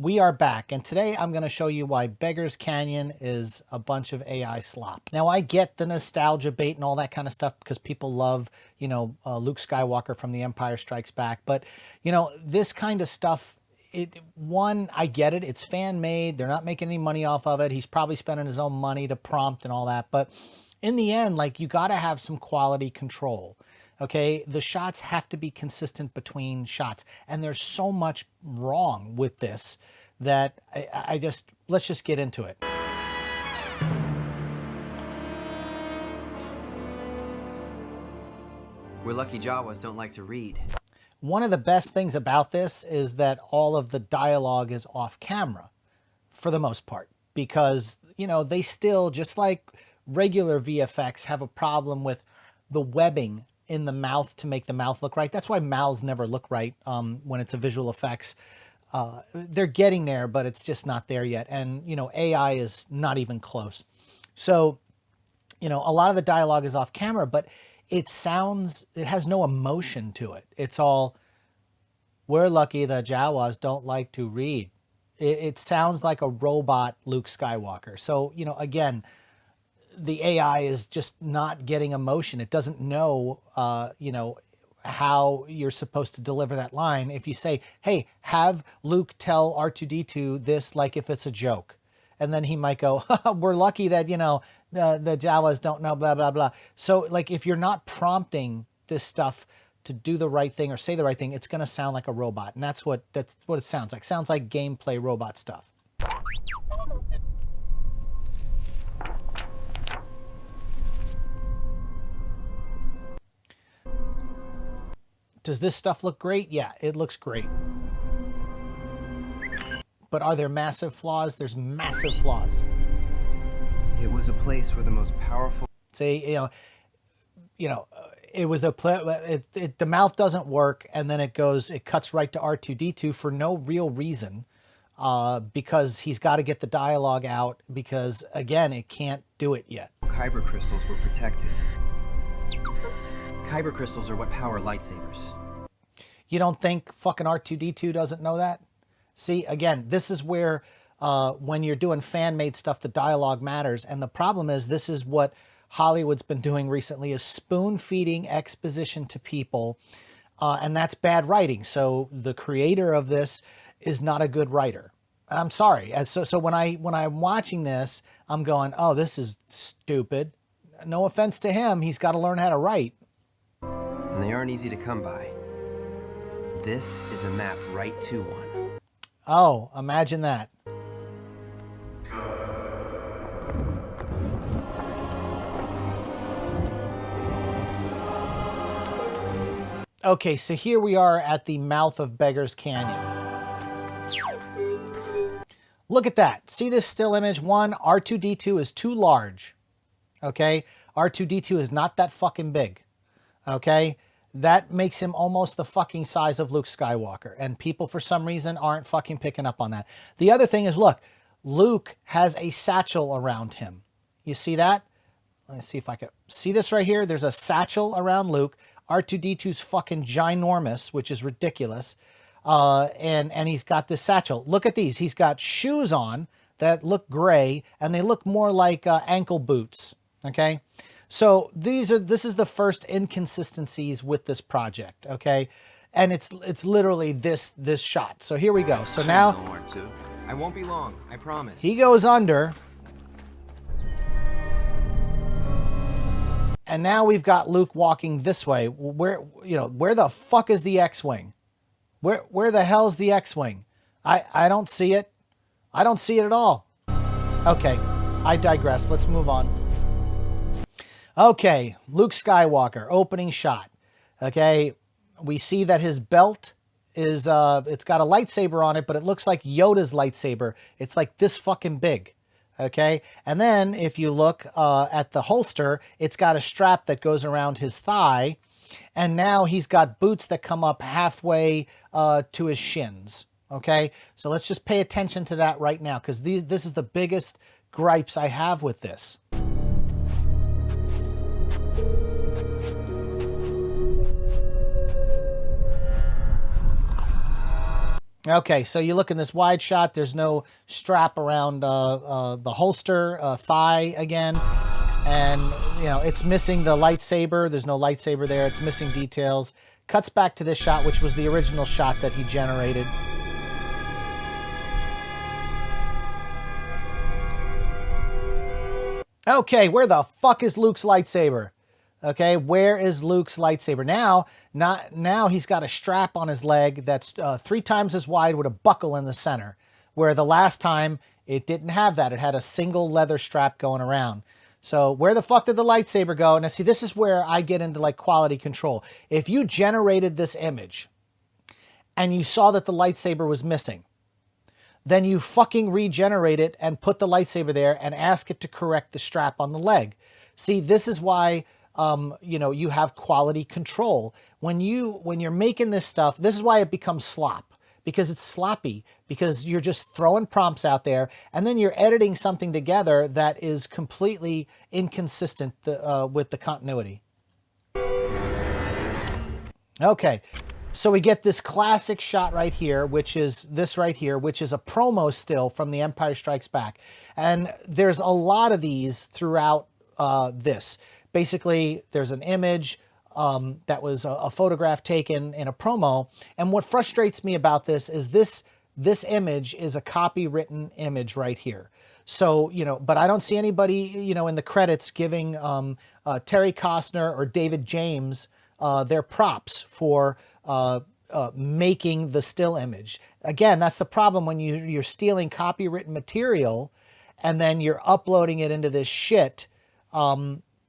We are back, and today I'm going to show you why Beggar's Canyon is a bunch of AI slop. Now, I get the nostalgia bait and all that kind of stuff because people love, Luke Skywalker from The Empire Strikes Back. But, this kind of stuff, I get it. It's fan-made. They're not making any money off of it. He's probably spending his own money to prompt and all that. But in the end, you got to have some quality control. Okay, the shots have to be consistent between shots. And there's so much wrong with this that let's just get into it. We're lucky Jawas don't like to read. One of the best things about this is that all of the dialogue is off camera for the most part, because, they still, just like regular VFX, have a problem with the webbing in the mouth to make the mouth look right. That's why mouths never look right when it's a visual effects. They're getting there, but it's just not there yet. And, AI is not even close. So, a lot of the dialogue is off camera, but it has no emotion to it. It's all, we're lucky the Jawas don't like to read. It sounds like a robot Luke Skywalker. So, again, the AI is just not getting emotion. It doesn't know, how you're supposed to deliver that line. If you say, hey, have Luke tell R2-D2 this like if it's a joke. And then he might go, we're lucky that, the Jawas don't know, blah, blah, blah. So, if you're not prompting this stuff to do the right thing or say the right thing, it's going to sound like a robot. And that's what it sounds like. Sounds like gameplay robot stuff. Does this stuff look great? Yeah, it looks great. But are there massive flaws? There's massive flaws. It was a place where the most powerful... See, it was the mouth doesn't work, and then it cuts right to R2-D2 for no real reason, because he's got to get the dialogue out, because, again, it can't do it yet. Kyber crystals were protected. Kyber crystals are what power lightsabers. You don't think fucking R2-D2 doesn't know that? See, again, this is where when you're doing fan-made stuff, the dialogue matters. And the problem is, this is what Hollywood's been doing recently, is spoon-feeding exposition to people. And that's bad writing. So the creator of this is not a good writer. I'm sorry. So when I'm watching this, I'm going, oh, this is stupid. No offense to him. He's got to learn how to write. And they aren't easy to come by. This is a map right to one. Oh, imagine that. Okay, so here we are at the mouth of Beggar's Canyon. Look at that. See this still image? One, R2-D2 is too large. Okay? R2-D2 is not that fucking big. Okay? That makes him almost the fucking size of Luke Skywalker. And people, for some reason, aren't fucking picking up on that. The other thing is, look, Luke has a satchel around him. You see that? Let me see if I can see this right here. There's a satchel around Luke. R2-D2's fucking ginormous, which is ridiculous. And he's got this satchel. Look at these. He's got shoes on that look gray, and they look more like ankle boots. Okay? So this is the first inconsistencies with this project, okay? And it's literally this shot. So here we go. So now I won't be long, I promise. He goes under. And now we've got Luke walking this way. Where the fuck is the X-Wing? Where the hell's the X-Wing? I don't see it. I don't see it at all. Okay, I digress. Let's move on. Okay, Luke Skywalker, opening shot. Okay, we see that his belt is, it's got a lightsaber on it, but it looks like Yoda's lightsaber. It's like this fucking big. Okay, and then if you look at the holster, it's got a strap that goes around his thigh. And now he's got boots that come up halfway to his shins. Okay, so let's just pay attention to that right now, because this is the biggest gripes I have with this. Okay, so you look in this wide shot, there's no strap around the holster, thigh again. And, you know, it's missing the lightsaber. There's no lightsaber there. It's missing details. Cuts back to this shot, which was the original shot that he generated. Okay, where the fuck is Luke's lightsaber? Okay, where is Luke's lightsaber? Now he's got a strap on his leg that's 3 times as wide with a buckle in the center, where the last time it didn't have that. It had a single leather strap going around. So where the fuck did the lightsaber go? Now see, this is where I get into like quality control. If you generated this image and you saw that the lightsaber was missing, then you fucking regenerate it and put the lightsaber there and ask it to correct the strap on the leg. See, this is why you know, you have quality control. When you're making this stuff, this is why it becomes slop, because it's sloppy, because you're just throwing prompts out there and then you're editing something together that is completely inconsistent with the continuity. Okay, so we get this classic shot right here, which is this right here, which is a promo still from The Empire Strikes Back. And there's a lot of these throughout this. Basically, there's an image that was a photograph taken in a promo. And what frustrates me about this is this image is a copywritten image right here. So, you know, but I don't see anybody, you know, in the credits giving Terry Costner or David James their props for making the still image. Again, that's the problem when you're stealing copywritten material and then you're uploading it into this shit.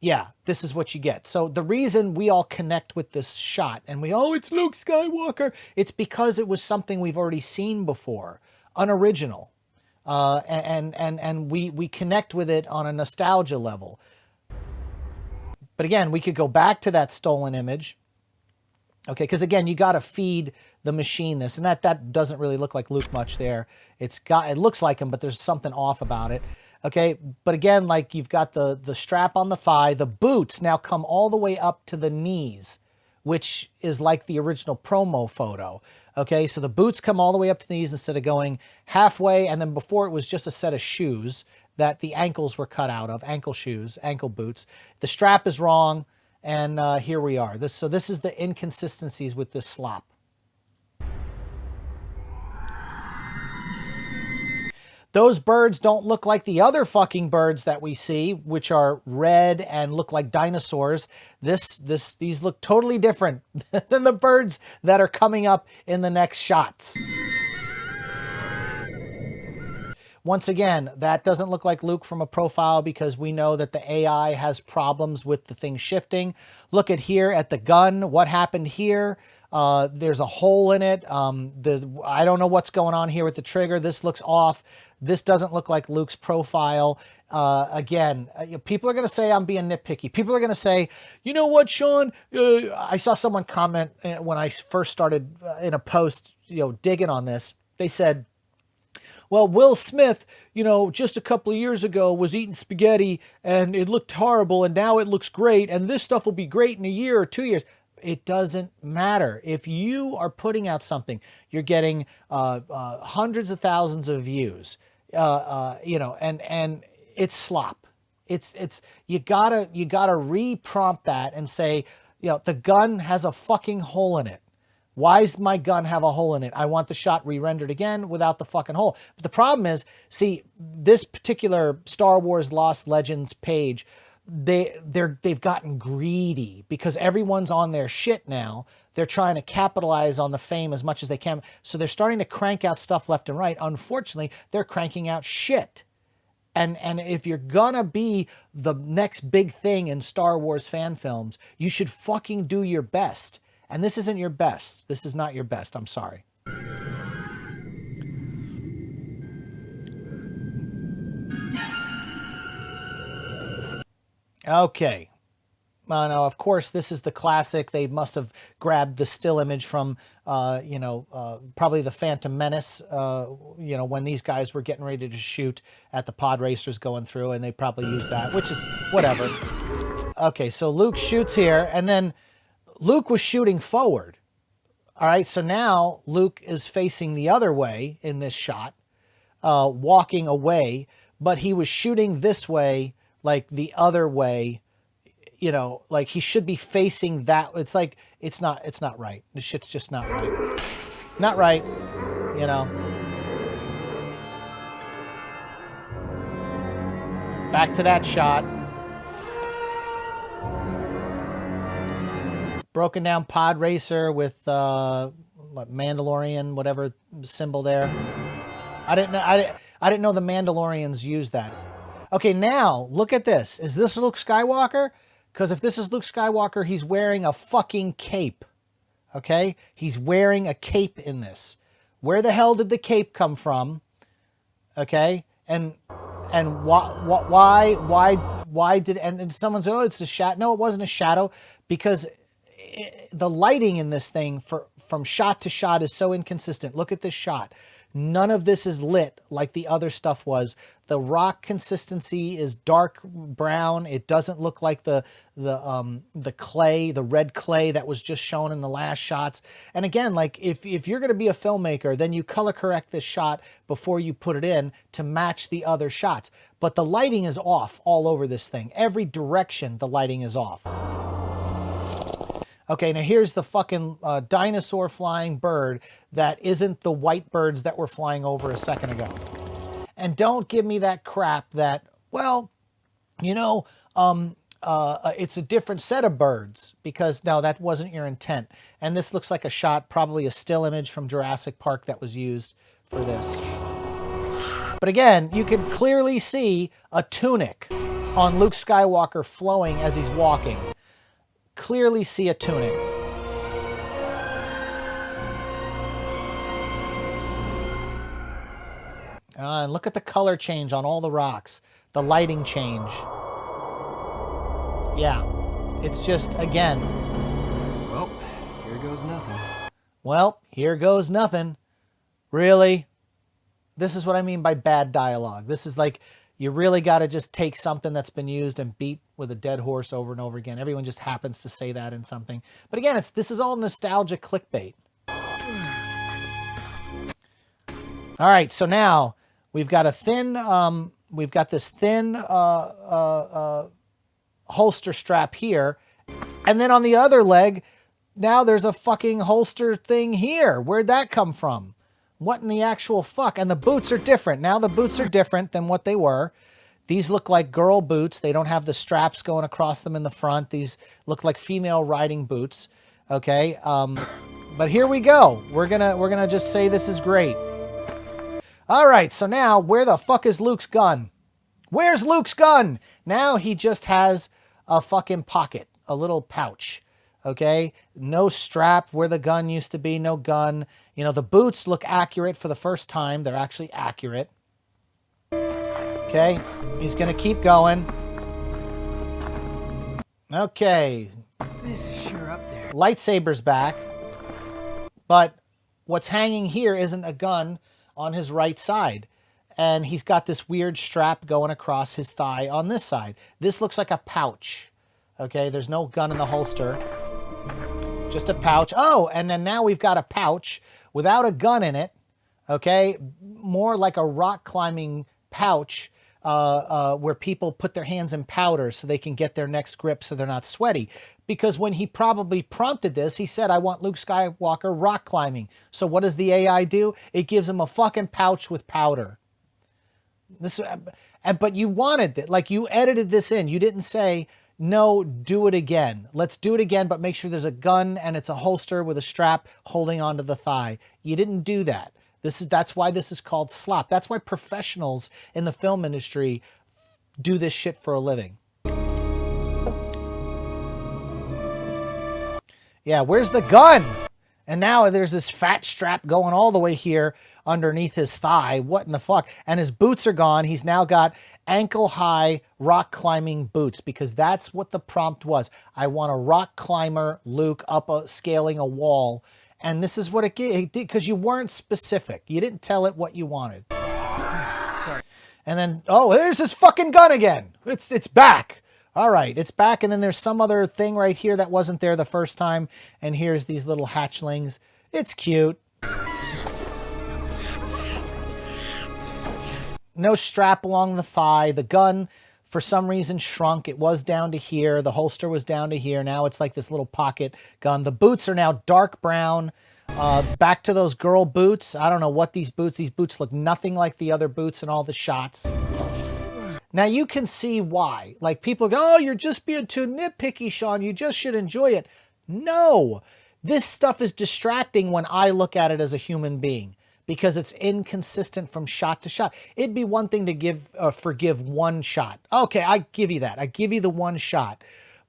Yeah, this is what you get. So the reason we all connect with this shot and it's Luke Skywalker, it's because it was something we've already seen before, unoriginal. And we connect with it on a nostalgia level. But again, we could go back to that stolen image. Okay, because again, you got to feed the machine this, and that doesn't really look like Luke much there. It looks like him, but there's something off about it. Okay, but again, like you've got the strap on the thigh, the boots now come all the way up to the knees, which is like the original promo photo. Okay, so the boots come all the way up to the knees instead of going halfway, and then before it was just a set of shoes that the ankles were cut out of, ankle shoes, ankle boots. The strap is wrong, and here we are. So this is the inconsistencies with this slop. Those birds don't look like the other fucking birds that we see, which are red and look like dinosaurs. These look totally different than the birds that are coming up in the next shots. Once again, that doesn't look like Luke from a profile because we know that the AI has problems with the thing shifting. Look at here at the gun. What happened here? There's a hole in it. I don't know what's going on here with the trigger. This looks off. This doesn't look like Luke's profile. Again, people are going to say I'm being nitpicky. People are going to say, you know what, Sean? I saw someone comment when I first started in a post, digging on this. They said, well, Will Smith, just a couple of years ago was eating spaghetti and it looked horrible and now it looks great and this stuff will be great in a year or 2 years. It doesn't matter. If you are putting out something, you're getting hundreds of thousands of views, and it's slop. It's you gotta re-prompt that and say, the gun has a fucking hole in it. Why does my gun have a hole in it? I want the shot re-rendered again without the fucking hole. But the problem is, see, this particular Star Wars Lost Legends page, they've gotten greedy because everyone's on their shit now. They're trying to capitalize on the fame as much as they can. So they're starting to crank out stuff left and right. Unfortunately, they're cranking out shit. And if you're gonna be the next big thing in Star Wars fan films, you should fucking do your best. And this isn't your best. This is not your best. I'm sorry. Okay. Now, of course, this is the classic. They must have grabbed the still image from, probably the Phantom Menace, when these guys were getting ready to shoot at the pod racers going through, and they probably used that, which is whatever. Okay, so Luke shoots here, and then Luke was shooting forward. All right, so now Luke is facing the other way in this shot, walking away, but he was shooting this way, like the other way, you know, like he should be facing that. It's like, it's not right. The shit's just not right. Not right, you know. Back to that shot. Broken down pod racer with what, Mandalorian, whatever symbol there. I didn't know the Mandalorians used that. Okay, now look at this. Is this Luke Skywalker? Because if this is Luke Skywalker, he's wearing a fucking cape. Okay, he's wearing a cape in this. Where the hell did the cape come from? Okay, and why did, and someone said, oh, it's a shadow. No, it wasn't a shadow, because the lighting in this thing from shot to shot is so inconsistent. Look at this shot. None of this is lit like the other stuff was. The rock consistency is dark brown. It doesn't look like the clay, the red clay that was just shown in the last shots. And again, like if you're going to be a filmmaker, then you color correct this shot before you put it in to match the other shots. But the lighting is off all over this thing. Every direction the lighting is off. Okay, now here's the fucking dinosaur flying bird that isn't the white birds that were flying over a second ago. And don't give me that crap that, well, you know, it's a different set of birds, because no, that wasn't your intent. And this looks like a shot, probably a still image from Jurassic Park that was used for this. But again, you can clearly see a tunic on Luke Skywalker flowing as he's walking. Clearly see a tunic. And look at the color change on all the rocks. The lighting change. Yeah. It's just, again. Well, here goes nothing. Well, here goes nothing. Really? This is what I mean by bad dialogue. This is like, you really got to just take something that's been used and beat with a dead horse over and over again. Everyone just happens to say that in something. But again, this is all nostalgic clickbait. All right, so now we've got a thin, we've got this thin holster strap here. And then on the other leg, now there's a fucking holster thing here. Where'd that come from? What in the actual fuck? And the boots are different. Now the boots are different than what they were. These look like girl boots. They don't have the straps going across them in the front. These look like female riding boots. Okay. But here we go. We're gonna just say this is great. All right. So now where the fuck is Luke's gun? Where's Luke's gun? Now he just has a fucking pocket, a little pouch. Okay. No strap where the gun used to be. No gun. You know, the boots look accurate for the first time. They're actually accurate. Okay. He's going to keep going. Okay. This is sure up there. Lightsaber's back. But what's hanging here isn't a gun on his right side. And he's got this weird strap going across his thigh on this side. This looks like a pouch. Okay. There's no gun in the holster. Just a pouch. Oh, and then now we've got a pouch without a gun in it. Okay. More like a rock climbing pouch where people put their hands in powder so they can get their next grip so they're not sweaty. Because when he probably prompted this, he said, I want Luke Skywalker rock climbing. So what does the AI do? It gives him a fucking pouch with powder. But you wanted it. Like, you edited this in. You didn't say, no, do it again. Let's do it again, but make sure there's a gun and it's a holster with a strap holding onto the thigh. You didn't do that. That's why this is called slop. That's why professionals in the film industry do this shit for a living. Yeah, where's the gun? And now there's this fat strap going all the way here underneath his thigh. What in the fuck? And his boots are gone. He's now got ankle-high rock climbing boots because that's what the prompt was. I want a rock climber, Luke, scaling a wall. And this is what it did because you weren't specific. You didn't tell it what you wanted. Sorry. And then, oh, there's this fucking gun again. It's back. All right, it's back. And then there's some other thing right here that wasn't there the first time. And here's these little hatchlings. It's cute. No strap along the thigh. The gun, for some reason, shrunk. It was down to here. The holster was down to here. Now it's like this little pocket gun. The boots are now dark brown. Back to those girl boots. I don't know what these boots look nothing like the other boots in all the shots. Now you can see why. Like people go, oh, you're just being too nitpicky, Sean. You just should enjoy it. No, this stuff is distracting when I look at it as a human being because it's inconsistent from shot to shot. It'd be one thing to forgive one shot. Okay, I give you that. I give you the one shot,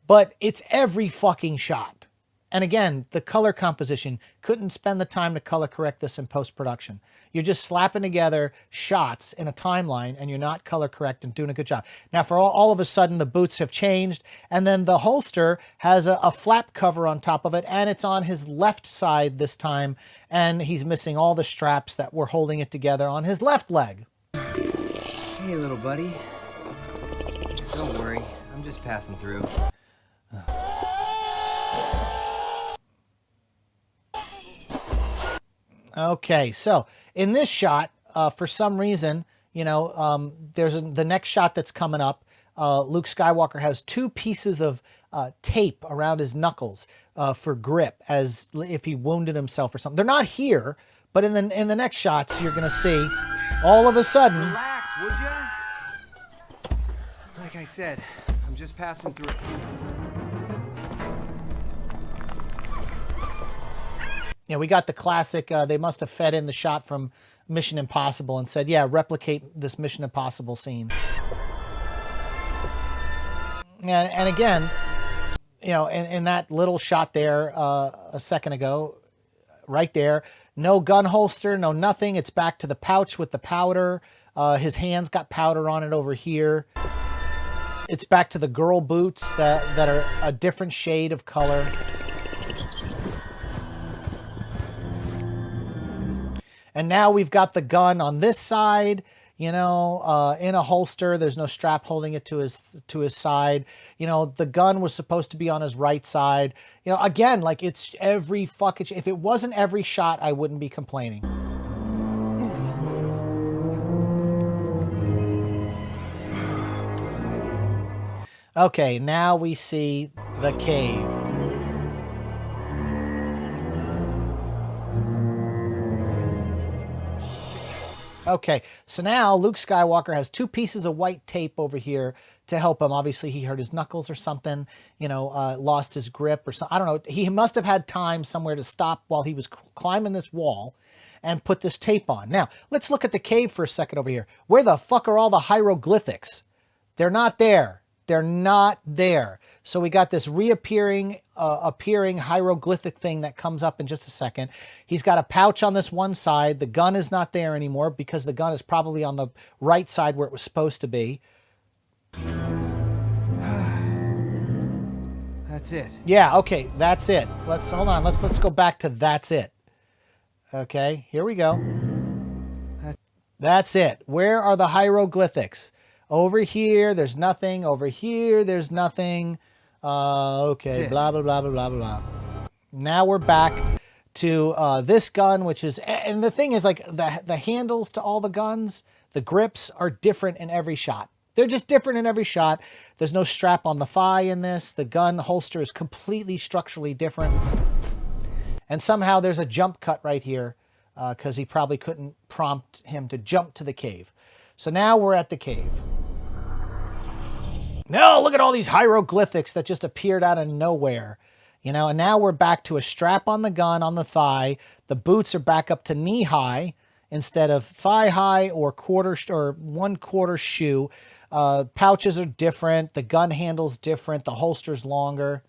but it's every fucking shot. And again, the color composition, couldn't spend the time to color correct this in post-production. You're just slapping together shots in a timeline and you're not color correct and doing a good job. Now, for all of a sudden, the boots have changed and then the holster has a flap cover on top of it and it's on his left side this time and he's missing all the straps that were holding it together on his left leg. Hey, little buddy. Don't worry, I'm just passing through. Okay, so in this shot, for some reason, you know, there's the next shot that's coming up. Luke Skywalker has two pieces of tape around his knuckles for grip, as if he wounded himself or something. They're not here, but in the next shots, you're going to see all of a sudden. Relax, would ya? Like I said, I'm just passing through. Yeah, we got the classic, they must have fed in the shot from Mission Impossible and said, yeah, replicate this Mission Impossible scene. And again, you know, in that little shot there a second ago, right there, no gun holster, no nothing. It's back to the pouch with the powder. His hands got powder on it over here. It's back to the girl boots that are a different shade of color. And now we've got the gun on this side, you know, in a holster. There's no strap holding it to his side. You know, the gun was supposed to be on his right side. You know, again, like it's every fucking... If it wasn't every shot, I wouldn't be complaining. Okay, now we see the cave. Okay, so now Luke Skywalker has two pieces of white tape over here to help him. Obviously, he hurt his knuckles or something, you know, lost his grip or something. I don't know. He must have had time somewhere to stop while he was climbing this wall and put this tape on. Now, let's look at the cave for a second over here. Where the fuck are all the hieroglyphics? They're not there. They're not there. So we got this reappearing, appearing hieroglyphic thing that comes up in just a second. He's got a pouch on this one side. The gun is not there anymore because the gun is probably on the right side where it was supposed to be. That's it. Yeah, okay, that's it. Hold on. Let's go back to that's it. Okay, here we go. That's it. Where are the hieroglyphics? Over here, there's nothing. Over here, there's nothing. Okay, blah, blah, blah, blah, blah, blah. Now we're back to this gun, which is... And the thing is, like, the handles to all the guns, the grips are different in every shot. They're just different in every shot. There's no strap on the thigh in this. The gun holster is completely structurally different. And somehow there's a jump cut right here because he probably couldn't prompt him to jump to the cave. So now we're at the cave. No, look at all these hieroglyphics that just appeared out of nowhere. You know, and now we're back to a strap on the gun on the thigh. The boots are back up to knee high instead of thigh high or quarter or 1/4 shoe. Pouches are different. The gun handle's different. The holster's longer.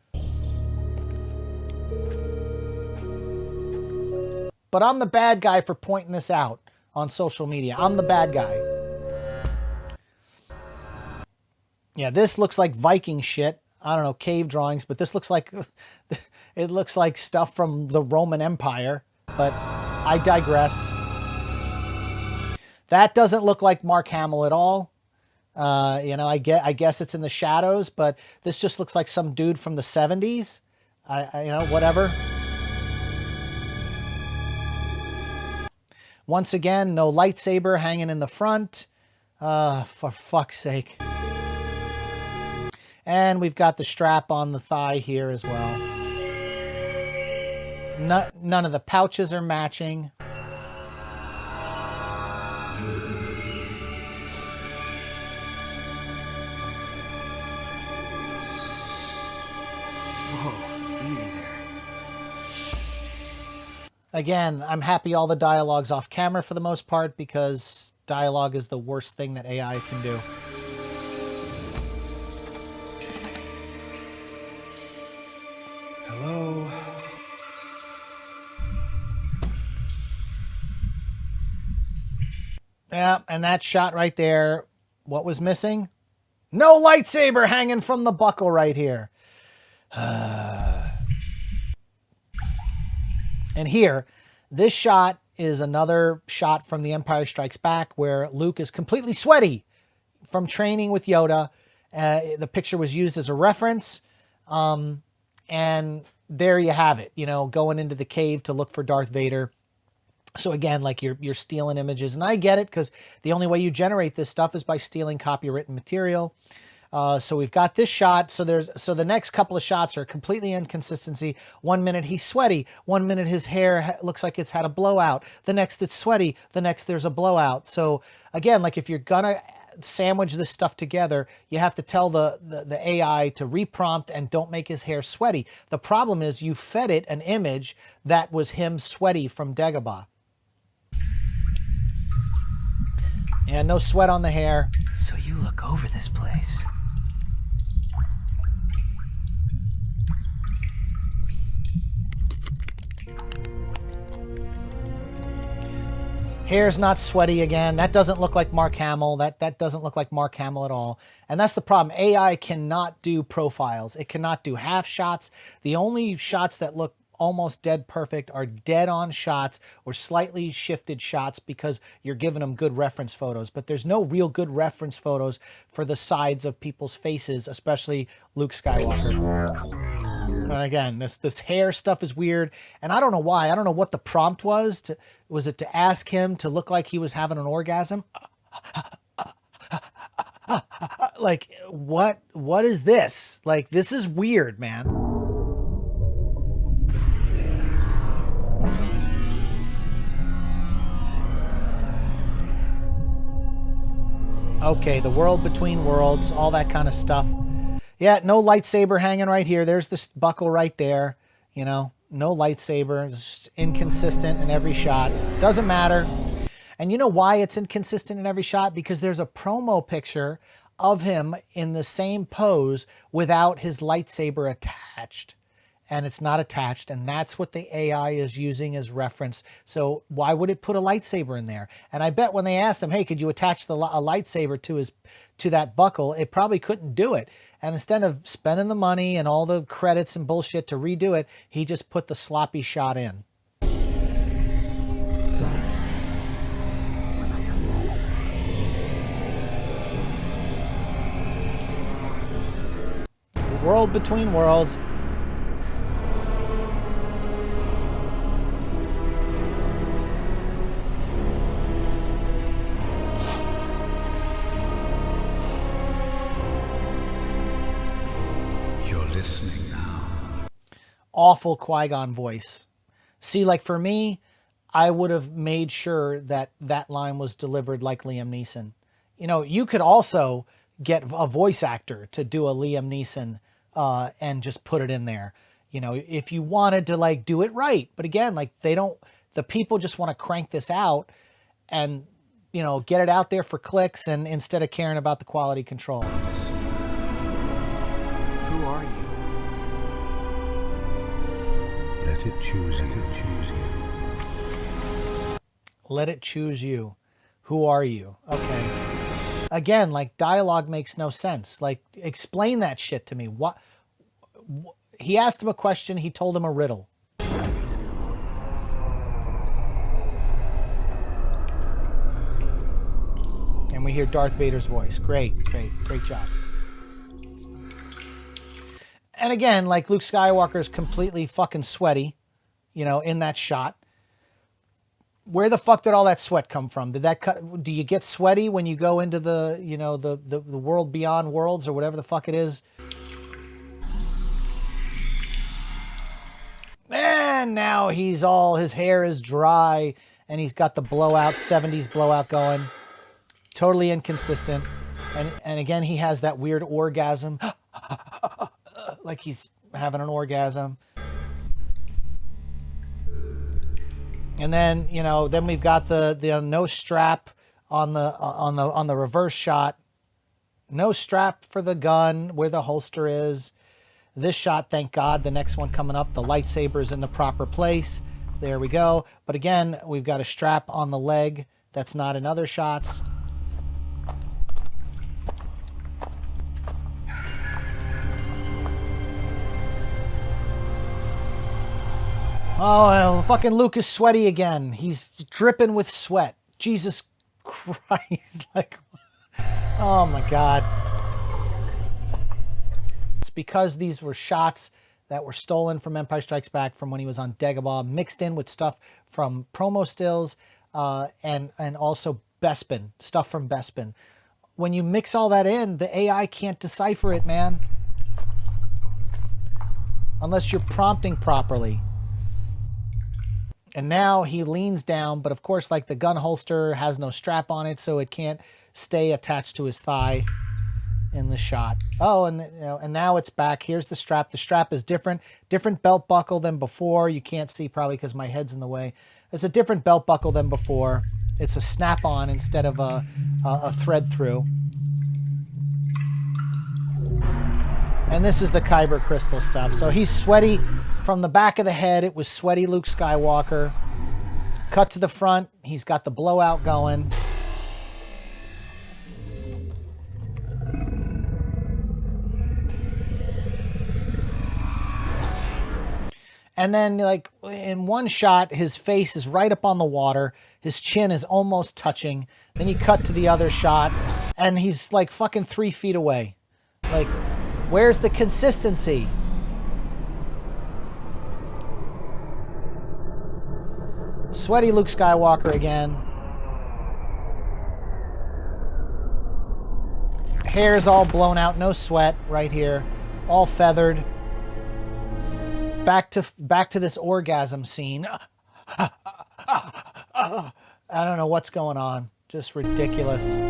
But I'm the bad guy for pointing this out on social media. I'm the bad guy. Yeah, this looks like Viking shit. I don't know, cave drawings, but this looks like, it looks like stuff from the Roman Empire, but I digress. That doesn't look like Mark Hamill at all. You know, I guess it's in the shadows, but this just looks like some dude from the 70s. You know, whatever. Once again, no lightsaber hanging in the front. For fuck's sake. And we've got the strap on the thigh here as well. None of the pouches are matching. Whoa, easy there. Again, I'm happy all the dialogue's off camera for the most part because dialogue is the worst thing that AI can do. Hello? Yeah, and that shot right there, what was missing? No lightsaber hanging from the buckle right here. And here, this shot is another shot from The Empire Strikes Back where Luke is completely sweaty from training with Yoda. The picture was used as a reference. And there you have it, you know, going into the cave to look for Darth Vader. So again, like you're stealing images, and I get it because the only way you generate this stuff is by stealing copywritten material. So we've got this shot. So the next couple of shots are completely inconsistency. 1 minute he's sweaty. 1 minute his hair looks like it's had a blowout. The next it's sweaty. The next there's a blowout. So again, like if you're gonna sandwich this stuff together, you have to tell the AI to reprompt and don't make his hair sweaty. The problem is you fed it an image that was him sweaty from Dagobah. And no sweat on the hair. So you look over this place. Hair's not sweaty again. That doesn't look like Mark Hamill. That doesn't look like Mark Hamill at all. And that's the problem. AI cannot do profiles. It cannot do half shots. The only shots that look almost dead perfect are dead on shots or slightly shifted shots because you're giving them good reference photos. But there's no real good reference photos for the sides of people's faces, especially Luke Skywalker. And again, this hair stuff is weird. And I don't know why. I don't know what the prompt was. Was it to ask him to look like he was having an orgasm? Like, what is this? Like, this is weird, man. Okay, the world between worlds, all that kind of stuff. Yeah, no lightsaber hanging right here. There's this buckle right there. You know, no lightsaber. It's just inconsistent in every shot. Doesn't matter. And you know why it's inconsistent in every shot? Because there's a promo picture of him in the same pose without his lightsaber attached. And it's not attached, and that's what the AI is using as reference. So why would it put a lightsaber in there? And I bet when they asked him, hey, could you attach a lightsaber to that buckle, it probably couldn't do it. And instead of spending the money and all the credits and bullshit to redo it, he just put the sloppy shot in. World between worlds. Listening now. Awful Qui-Gon voice. See, like for me, I would have made sure that that line was delivered like Liam Neeson. You know, you could also get a voice actor to do a Liam Neeson and just put it in there. You know, if you wanted to like do it right. But again, like the people just want to crank this out and, you know, get it out there for clicks and instead of caring about the quality control. Who are you? Let it choose you. Let it choose you. Let it choose you. Who are you? Okay. Again, like dialogue makes no sense. Like explain that shit to me. What he asked him a question, he told him a riddle. And we hear Darth Vader's voice. Great job. And again, like Luke Skywalker is completely fucking sweaty, you know, in that shot. Where the fuck did all that sweat come from? Did that cut? Do you get sweaty when you go into the, you know, the world beyond worlds or whatever the fuck it is? And now he's all, his hair is dry and he's got the blowout, 70s blowout going. Totally inconsistent. And again, he has that weird orgasm. Like he's having an orgasm. And then, you know, then we've got the no strap on the reverse shot. No strap for the gun where the holster is. This shot, thank God, the next one coming up, the lightsaber is in the proper place. There we go. But again, we've got a strap on the leg that's not in other shots. Oh, fucking Luke is sweaty again. He's dripping with sweat. Jesus Christ. Like, oh my God. It's because these were shots that were stolen from Empire Strikes Back from when he was on Dagobah, mixed in with stuff from promo stills and also Bespin, stuff from Bespin. When you mix all that in, the AI can't decipher it, man. Unless you're prompting properly. And now he leans down, but of course, like the gun holster has no strap on it, so it can't stay attached to his thigh in the shot. Oh, and you know, and now it's back. Here's the strap. The strap is different belt buckle than before. You can't see probably because my head's in the way. It's a different belt buckle than before. It's a snap-on instead of a thread through. And this is the Kyber crystal stuff. So he's sweaty from the back of the head. It was sweaty Luke Skywalker. Cut to the front. He's got the blowout going. And then, like, in one shot, his face is right up on the water. His chin is almost touching. Then you cut to the other shot, and he's, like, fucking 3 feet away. Like, where's the consistency? Sweaty Luke Skywalker again. Hair's all blown out, no sweat right here. All feathered. Back to this orgasm scene. I don't know what's going on. Just ridiculous. It's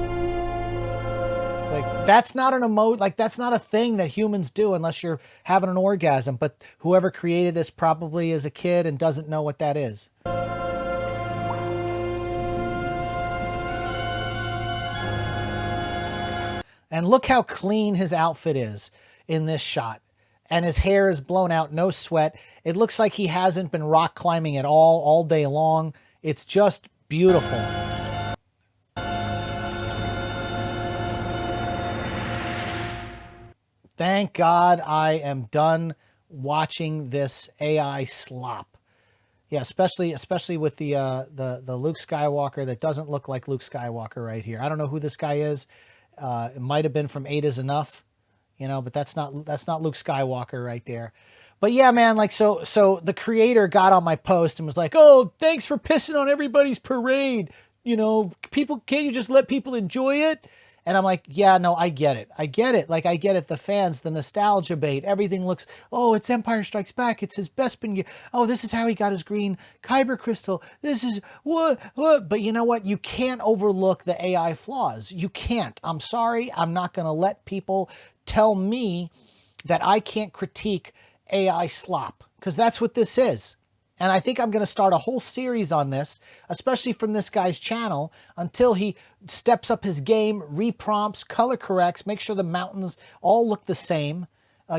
like, that's not an that's not a thing that humans do unless you're having an orgasm. But whoever created this probably is a kid and doesn't know what that is. And look how clean his outfit is in this shot. And his hair is blown out, no sweat. It looks like he hasn't been rock climbing at all day long. It's just beautiful. Thank God I am done watching this AI slop. Yeah, especially with the Luke Skywalker that doesn't look like Luke Skywalker right here. I don't know who this guy is. It might have been from 8 is Enough. You know, but that's not Luke Skywalker right there. But yeah, man, like, so the creator got on my post and was like, oh, thanks for pissing on everybody's parade. You know, can't you just let people enjoy it? And I'm like, yeah, no, I get it. Like, I get it. The fans, the nostalgia bait, everything looks, oh, it's Empire Strikes Back. It's his Bespin gear. Oh, this is how he got his green Kyber crystal. This is what? But you know what? You can't overlook the AI flaws. You can't. I'm sorry. I'm not going to let people tell me that I can't critique AI slop, because that's what this is. And I think I'm going to start a whole series on this, especially from this guy's channel, until he steps up his game, reprompts, color corrects, make sure the mountains all look the same,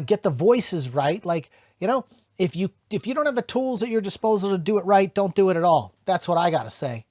get the voices right. Like, you know, if you don't have the tools at your disposal to do it right, don't do it at all. That's what I got to say.